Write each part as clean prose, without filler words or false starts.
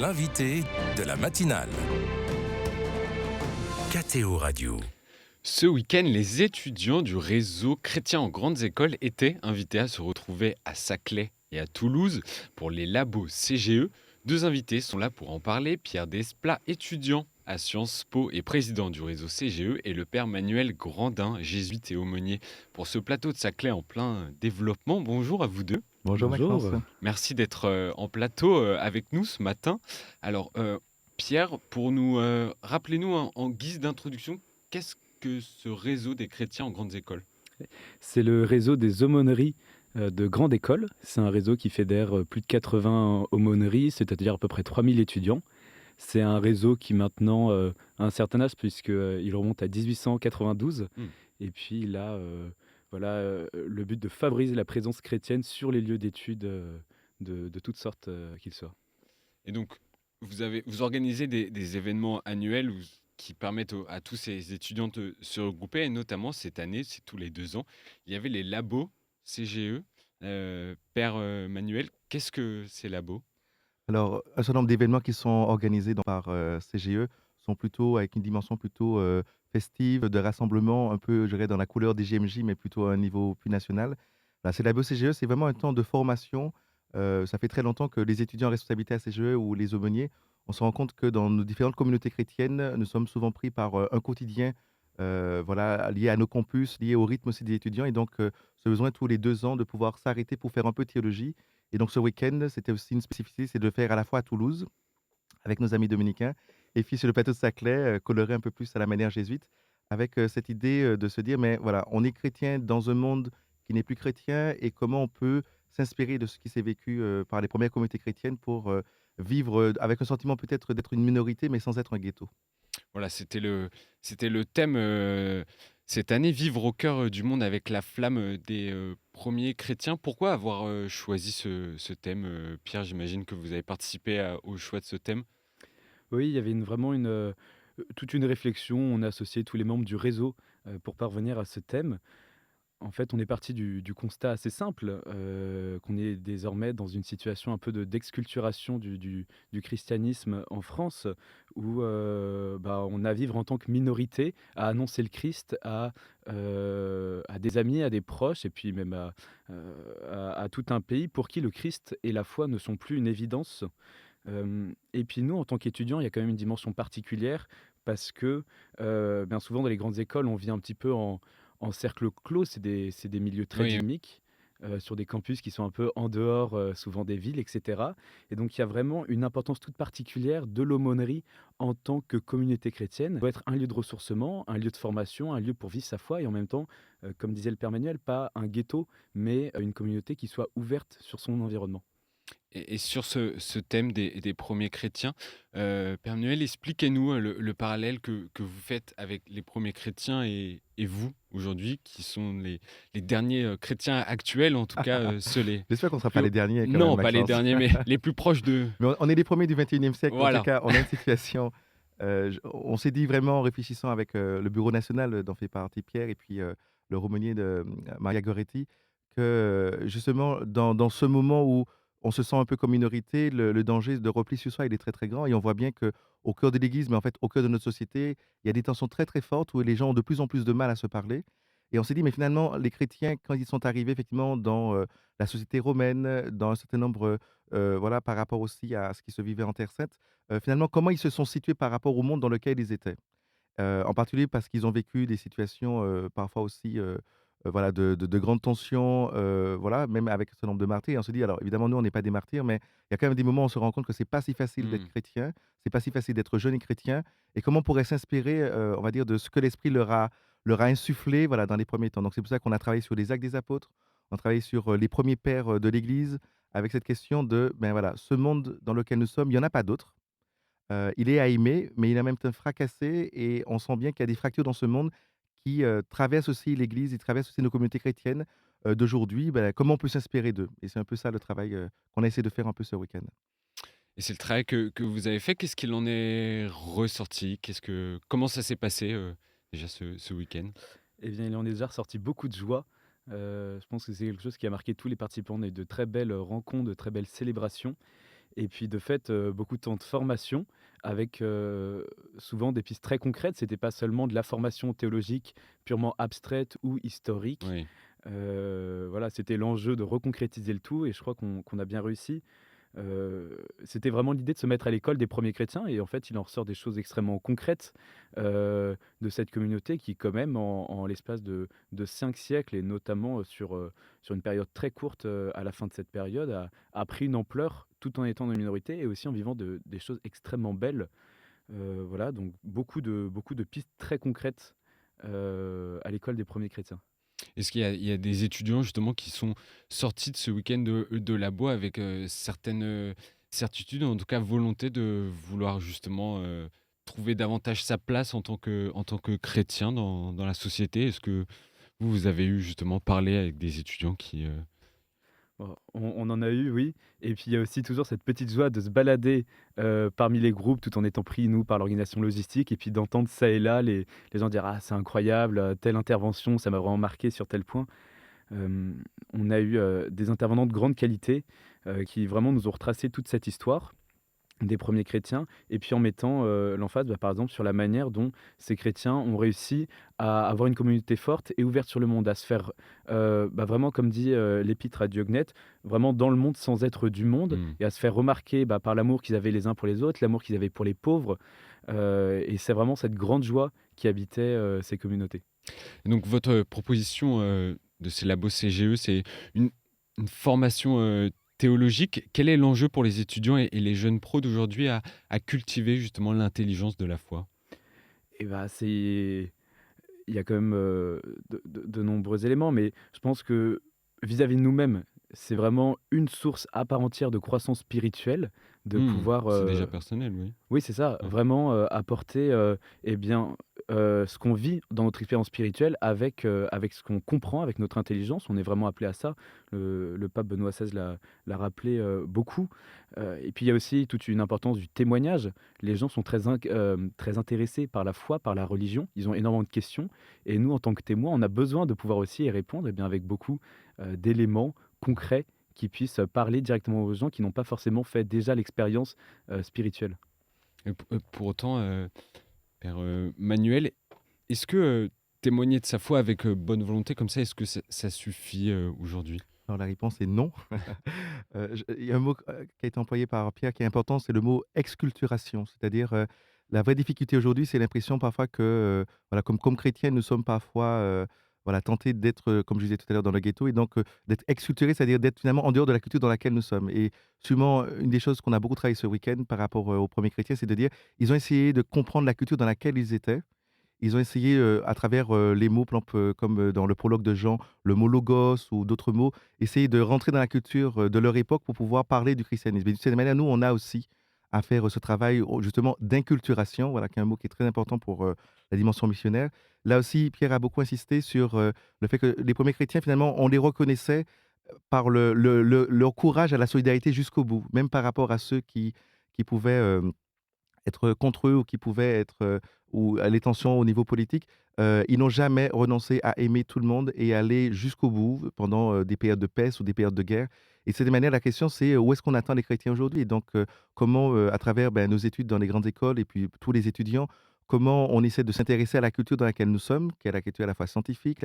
l'invité de la matinale. KTO Radio. Ce week-end, les étudiants du réseau chrétien en grandes écoles étaient invités à se retrouver à Saclay et à Toulouse pour les labos CGE. Deux invités sont là pour en parler. Pierre Desplat, étudiant à Sciences Po et président du réseau CGE, et le père Manuel Grandin, jésuite et aumônier pour ce plateau de Saclay en plein développement. Bonjour à vous deux. Bonjour Maxence. Merci d'être en plateau avec nous ce matin. Alors, Pierre, pour nous rappelez-nous en guise d'introduction, qu'est-ce que ce réseau des chrétiens en grandes écoles ? C'est le réseau des aumôneries de grande école. C'est un réseau qui fédère plus de 80 aumôneries, c'est-à-dire à peu près 3000 étudiants. C'est un réseau qui maintenant a un certain âge puisqu'il remonte à 1892. Et puis il a le but de favoriser la présence chrétienne sur les lieux d'études de toutes sortes qu'ils soient. Et donc, vous organisez des événements annuels qui permettent à tous ces étudiants de se regrouper, et notamment cette année, c'est tous les 2 ans, il y avait les labos CGE. Père Manuel, qu'est-ce que ces labos ? Alors, un certain nombre d'événements qui sont organisés par CGE sont plutôt avec une dimension plutôt festive, de rassemblement, un peu, je dirais, dans la couleur des JMJ, mais plutôt à un niveau plus national. Voilà, c'est Labo CGE, c'est vraiment un temps de formation. Ça fait très longtemps que les étudiants en responsabilité à CGE ou les aumôniers, on se rend compte que dans nos différentes communautés chrétiennes, nous sommes souvent pris par un quotidien lié à nos campus, lié au rythme aussi des étudiants. Et donc, ce besoin tous les 2 ans de pouvoir s'arrêter pour faire un peu de théologie. Et donc, ce week-end, c'était aussi une spécificité, c'est de le faire à la fois à Toulouse, avec nos amis dominicains, et puis sur le plateau de Saclay, coloré un peu plus à la manière jésuite, avec cette idée de se dire, mais voilà, on est chrétien dans un monde qui n'est plus chrétien, et comment on peut s'inspirer de ce qui s'est vécu par les premières communautés chrétiennes pour vivre avec un sentiment peut-être d'être une minorité, mais sans être un ghetto. Voilà, c'était le thème cette année, vivre au cœur du monde avec la flamme des premiers chrétiens. Pourquoi avoir choisi ce thème, Pierre ? J'imagine que vous avez participé au choix de ce thème. Oui, il y avait toute une réflexion. On a associé tous les membres du réseau pour parvenir à ce thème. En fait, on est parti du constat assez simple, qu'on est désormais dans une situation un peu d'exculturation du christianisme en France, où on a à vivre en tant que minorité, à annoncer le Christ à des amis, à des proches, et puis même à tout un pays pour qui le Christ et la foi ne sont plus une évidence. Et puis nous, en tant qu'étudiants, il y a quand même une dimension particulière parce que bien souvent dans les grandes écoles, on vit un petit peu en cercle clos. C'est des milieux très Oui. dynamiques, sur des campus qui sont un peu en dehors, souvent des villes, etc. Et donc il y a vraiment une importance toute particulière de l'aumônerie en tant que communauté chrétienne. Ça doit être un lieu de ressourcement, un lieu de formation, un lieu pour vivre sa foi, et en même temps, comme disait le Père Manuel, pas un ghetto, mais une communauté qui soit ouverte sur son environnement. Et sur ce thème des premiers chrétiens, Père Manuel, expliquez-nous le parallèle que vous faites avec les premiers chrétiens et vous, aujourd'hui, qui sont les derniers chrétiens actuels, en tout cas ceux-les... J'espère qu'on ne sera pas les derniers. Quand Non, même, pas les Maxence. derniers, mais les plus proches de... Mais on est les premiers du 21e siècle. Voilà. En tout cas, on a une situation. On s'est dit vraiment en réfléchissant avec le bureau national dont fait partie Pierre et puis le aumônier de Maria Goretti, que justement, dans ce moment où on se sent un peu comme minorité, le danger de repli sur soi, il est très très grand. Et on voit bien qu'au cœur de l'Église, mais en fait au cœur de notre société, il y a des tensions très très fortes où les gens ont de plus en plus de mal à se parler. Et on s'est dit, mais finalement, les chrétiens, quand ils sont arrivés effectivement dans la société romaine, dans un certain nombre, voilà, par rapport aussi à ce qui se vivait en Terre Sainte, finalement, comment ils se sont situés par rapport au monde dans lequel ils étaient. En particulier parce qu'ils ont vécu des situations parfois aussi voilà, de grandes tensions, voilà, même avec ce nombre de martyrs. Et on se dit, alors évidemment, nous, on n'est pas des martyrs, mais il y a quand même des moments où on se rend compte que c'est pas si facile d'être chrétien, c'est pas si facile d'être jeune et chrétien, et comment on pourrait s'inspirer, on va dire, de ce que l'Esprit leur a insufflé, voilà, dans les premiers temps. Donc c'est pour ça qu'on a travaillé sur les actes des apôtres, on a travaillé sur les premiers pères de l'Église, avec cette question de, ben voilà, ce monde dans lequel nous sommes, il n'y en a pas d'autre. Il est à aimer, mais il est en même temps fracassé, et on sent bien qu'il y a des fractures dans ce monde qui traversent aussi l'Église, ils traversent aussi nos communautés chrétiennes d'aujourd'hui. Ben, comment on peut s'inspirer d'eux? Et c'est un peu ça le travail qu'on a essayé de faire un peu ce week-end. Et c'est le travail que vous avez fait. Qu'est-ce qu'il en est ressorti ? Comment ça s'est passé déjà ce week-end ? Eh bien, il en est déjà ressorti beaucoup de joie. Je pense que c'est quelque chose qui a marqué tous les participants. On a eu de très belles rencontres, de très belles célébrations. et puis de fait, beaucoup de temps de formation avec, souvent des pistes très concrètes. C'était pas seulement de la formation théologique purement abstraite ou historique. Oui. Voilà, c'était l'enjeu de reconcrétiser le tout et je crois qu'on a bien réussi. C'était vraiment l'idée de se mettre à l'école des premiers chrétiens et en fait, il en ressort des choses extrêmement concrètes, de cette communauté qui quand même en l'espace de 5 siècles et notamment, sur une période très courte, à la fin de cette période, a pris une ampleur tout en étant dans une minorité et aussi en vivant des choses extrêmement belles. Voilà, donc beaucoup de pistes très concrètes, à l'école des premiers chrétiens. Est-ce qu'il y a des étudiants justement qui sont sortis de ce week-end de labo avec certaines certitudes, en tout cas volonté de vouloir justement trouver davantage sa place en tant que chrétien dans la société? Est-ce que vous avez eu justement parlé avec des étudiants qui... Bon, on en a eu, oui, et puis il y a aussi toujours cette petite joie de se balader, parmi les groupes tout en étant pris, nous, par l'organisation logistique et puis d'entendre ça et là les gens dire: «Ah, c'est incroyable, telle intervention, ça m'a vraiment marqué sur tel point». On a eu, des intervenants de grande qualité, qui vraiment nous ont retracé toute cette histoire des premiers chrétiens et puis en mettant, l'emphase, par exemple, sur la manière dont ces chrétiens ont réussi à avoir une communauté forte et ouverte sur le monde, à se faire, vraiment comme dit, l'épître à Diognète, vraiment dans le monde sans être du monde Hmm. et à se faire remarquer, par l'amour qu'ils avaient les uns pour les autres, l'amour qu'ils avaient pour les pauvres, et c'est vraiment cette grande joie qui habitait, ces communautés. Et donc votre proposition de ces labos CGE, c'est une, une formation théologique. Quel est l'enjeu pour les étudiants et les jeunes pros d'aujourd'hui à cultiver justement l'intelligence de la foi? Et il y a quand même, de nombreux éléments, mais je pense que vis-à-vis de nous-mêmes, c'est vraiment une source à part entière de croissance spirituelle, de pouvoir, C'est déjà personnel, oui. oui, c'est ça, Ouais. vraiment, apporter, eh bien, ce qu'on vit dans notre expérience spirituelle avec ce qu'on comprend, avec notre intelligence. On est vraiment appelé à ça. Le pape Benoît XVI l'a rappelé, beaucoup. Et puis il y a aussi toute une importance du témoignage. Les gens sont très intéressés par la foi, par la religion. Ils ont énormément de questions et nous, en tant que témoins, on a besoin de pouvoir aussi y répondre, eh bien, avec beaucoup, d'éléments concrets qui puissent parler directement aux gens qui n'ont pas forcément fait déjà l'expérience, spirituelle. Et pour autant, Père Manuel, est-ce que témoigner de sa foi avec bonne volonté comme ça, est-ce que ça suffit aujourd'hui? Alors la réponse est non. Il y a un mot, qui a été employé par Pierre qui est important, c'est le mot exculturation. C'est-à-dire, la vraie difficulté aujourd'hui, c'est l'impression parfois que, voilà, comme chrétiens, nous sommes parfois, voilà, tentés d'être, comme je disais tout à l'heure, dans le ghetto et donc, d'être exculturés, c'est-à-dire d'être finalement en dehors de la culture dans laquelle nous sommes et sûrement, une des choses qu'on a beaucoup travaillé ce week-end par rapport, aux premiers chrétiens, c'est de dire, ils ont essayé de comprendre la culture dans laquelle ils étaient. Ils ont essayé, à travers, les mots, par exemple, comme, dans le prologue de Jean, le mot logos ou d'autres mots, essayer de rentrer dans la culture, de leur époque pour pouvoir parler du christianisme. Et de cette manière, nous, on a aussi à faire, ce travail, justement d'inculturation, voilà, qui est un mot qui est très important pour, la dimension missionnaire. Là aussi, Pierre a beaucoup insisté sur, le fait que les premiers chrétiens, finalement, on les reconnaissait, par leur courage à la solidarité jusqu'au bout, même par rapport à ceux qui pouvaient, être contre eux ou qui pouvaient être, ou à les tensions au niveau politique, ils n'ont jamais renoncé à aimer tout le monde et aller jusqu'au bout pendant, des périodes de paix ou des périodes de guerre et de cette manière, la question c'est, où est-ce qu'on attend les chrétiens aujourd'hui? Et donc, comment, à travers, nos études dans les grandes écoles et puis tous les étudiants, comment on essaie de s'intéresser à la culture dans laquelle nous sommes, qui est la culture à la fois scientifique,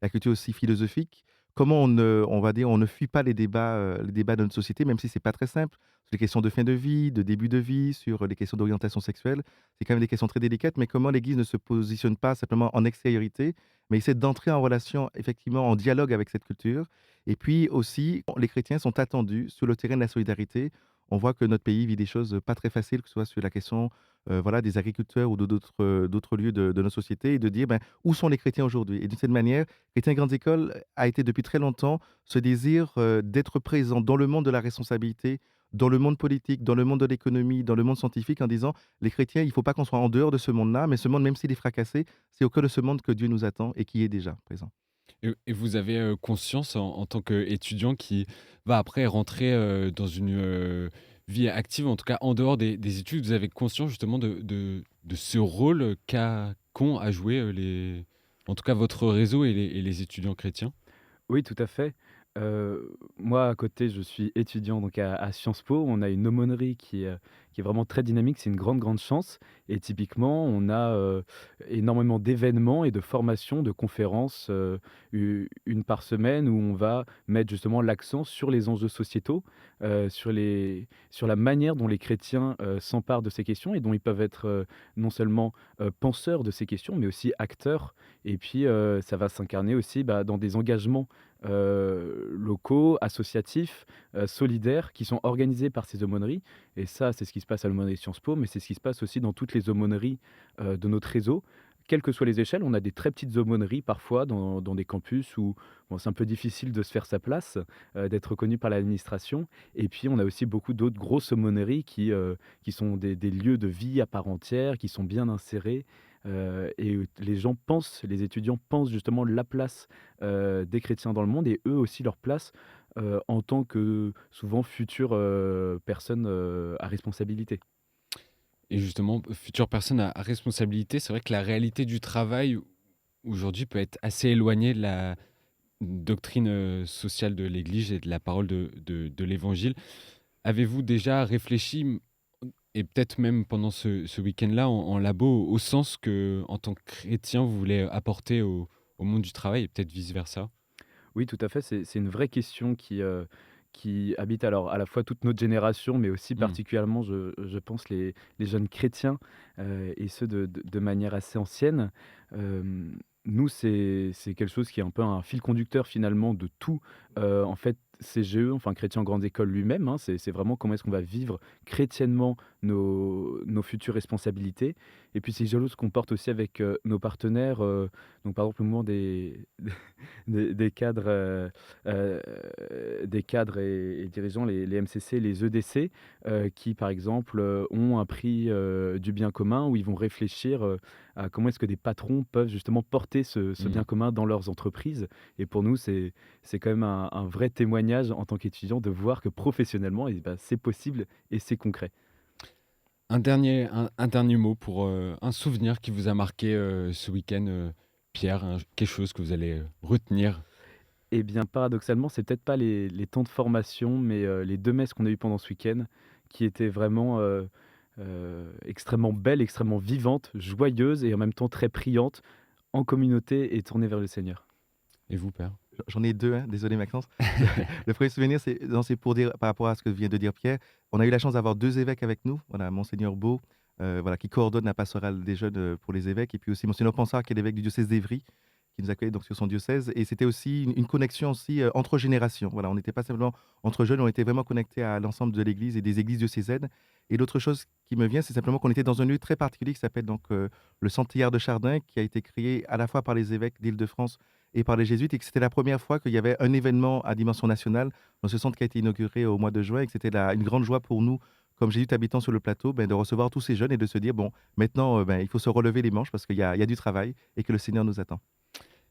la culture aussi philosophique. Comment on va dire, on ne fuit pas les débats de notre société, même si c'est pas très simple. Sur les questions de fin de vie, de début de vie, sur les questions d'orientation sexuelle. C'est quand même des questions très délicates, mais comment l'Église ne se positionne pas simplement en extériorité, mais essaie d'entrer en relation, effectivement, en dialogue avec cette culture. Et puis aussi, les chrétiens sont attendus sur le terrain de la solidarité. On voit que notre pays vit des choses pas très faciles, que ce soit sur la question voilà, des agriculteurs ou d'autres lieux de notre société, et de dire ben, où sont les chrétiens aujourd'hui. Et d'une certaine manière, Chrétiens Grandes Écoles a été depuis très longtemps ce désir d'être présent dans le monde de la responsabilité, dans le monde politique, dans le monde de l'économie, dans le monde scientifique, en disant les chrétiens, il ne faut pas qu'on soit en dehors de ce monde-là, mais ce monde, même s'il est fracassé, c'est au cœur de ce monde que Dieu nous attend et qui est déjà présent. Et vous avez conscience en tant qu'étudiant qui va après rentrer dans une vie active, en tout cas en dehors des études, vous avez conscience justement de ce rôle qu'ont à jouer en tout cas votre réseau et les étudiants chrétiens? Oui, tout à fait. Moi, à côté, je suis étudiant donc à Sciences Po. On a une aumônerie qui est vraiment très dynamique. C'est une grande, grande chance et typiquement, on a, énormément d'événements et de formations, de conférences, une par semaine où on va mettre justement l'accent sur les enjeux sociétaux, sur la manière dont les chrétiens, s'emparent de ces questions et dont ils peuvent être, non seulement, penseurs de ces questions, mais aussi acteurs et puis, ça va s'incarner aussi, bah, dans des engagements locaux, associatifs, solidaires, qui sont organisés par ces aumôneries. Et ça, c'est ce qui se passe à l'aumônerie Sciences Po, mais c'est ce qui se passe aussi dans toutes les aumôneries de notre réseau. Quelles que soient les échelles, on a des très petites aumôneries parfois dans des campus où bon, c'est un peu difficile de se faire sa place, d'être reconnu par l'administration. Et puis, on a aussi beaucoup d'autres grosses aumôneries qui sont des lieux de vie à part entière, qui sont bien insérés. Et les gens pensent, les étudiants pensent justement la place des chrétiens dans le monde et eux aussi leur place en tant que souvent futures personnes à responsabilité. Et justement, future personne à responsabilité, c'est vrai que la réalité du travail aujourd'hui peut être assez éloignée de la doctrine sociale de l'Église et de la parole de l'Évangile. Avez-vous déjà réfléchi, et peut-être même pendant ce week-end-là en labo, au sens que, en tant que chrétien, vous voulez apporter au monde du travail et peut-être vice-versa? Oui, tout à fait, c'est une vraie question qui habite alors à la fois toute notre génération, mais aussi Hmm. particulièrement, je pense, les jeunes chrétiens et ceux de manière assez ancienne. Nous, c'est quelque chose qui est un peu un fil conducteur finalement de tout, en fait, CGE, enfin Chrétien en grande école lui-même, hein. C'est vraiment comment est-ce qu'on va vivre chrétiennement nos futures responsabilités. Et puis c'est quelque chose qu'on porte aussi avec nos partenaires, donc par exemple le mouvement des cadres, heu, des cadres et dirigeants, les MCC, les EDC, qui par exemple, ont un prix, du bien commun où ils vont réfléchir, à comment est-ce que des patrons peuvent justement porter ce Hmm. bien commun dans leurs entreprises. Et pour nous, c'est quand même un vrai témoignage en tant qu'étudiant de voir que professionnellement et bah, c'est possible et c'est concret. Un dernier mot pour un souvenir qui vous a marqué ce week-end, Pierre, quelque chose que vous allez retenir. Eh bien, paradoxalement, c'est peut-être pas les temps de formation, mais les 2 messes qu'on a eues pendant ce week-end qui étaient vraiment, extrêmement belles, extrêmement vivantes, joyeuses et en même temps très priantes, en communauté et tournées vers le Seigneur. Et vous, Père? J'en ai 2, hein, désolé Maxence. Le 1er souvenir, c'est non, c'est pour dire par rapport à ce que vient de dire Pierre, on a eu la chance d'avoir 2 évêques avec nous. Voilà, Monseigneur Beau, voilà, qui coordonne la pastorale des jeunes, pour les évêques et puis aussi Monseigneur Pansard qui est l'évêque du diocèse d'Évry, qui nous accueille donc sur son diocèse et c'était aussi une connexion aussi, entre générations. Voilà, on n'était pas simplement entre jeunes, on était vraiment connectés à l'ensemble de l'église et des églises diocésaines et l'autre chose qui me vient, c'est simplement qu'on était dans un lieu très particulier qui s'appelle donc, le Centenaire de Chardin, qui a été créé à la fois par les évêques d'Île-de-France et par les jésuites et que c'était la première fois qu'il y avait un événement à dimension nationale dans ce centre qui a été inauguré au mois de juin et que c'était une grande joie pour nous, comme jésuites habitant sur le plateau, ben, de recevoir tous ces jeunes et de se dire, bon, maintenant, ben, il faut se relever les manches parce qu'il y a du travail et que le Seigneur nous attend.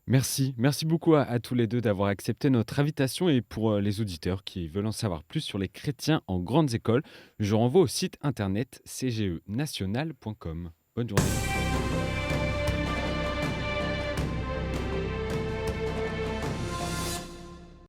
Merci beaucoup à tous les deux d'avoir accepté notre invitation et pour les auditeurs qui veulent en savoir plus sur les chrétiens en grandes écoles, je renvoie au site internet cgenational.com. Bonne journée.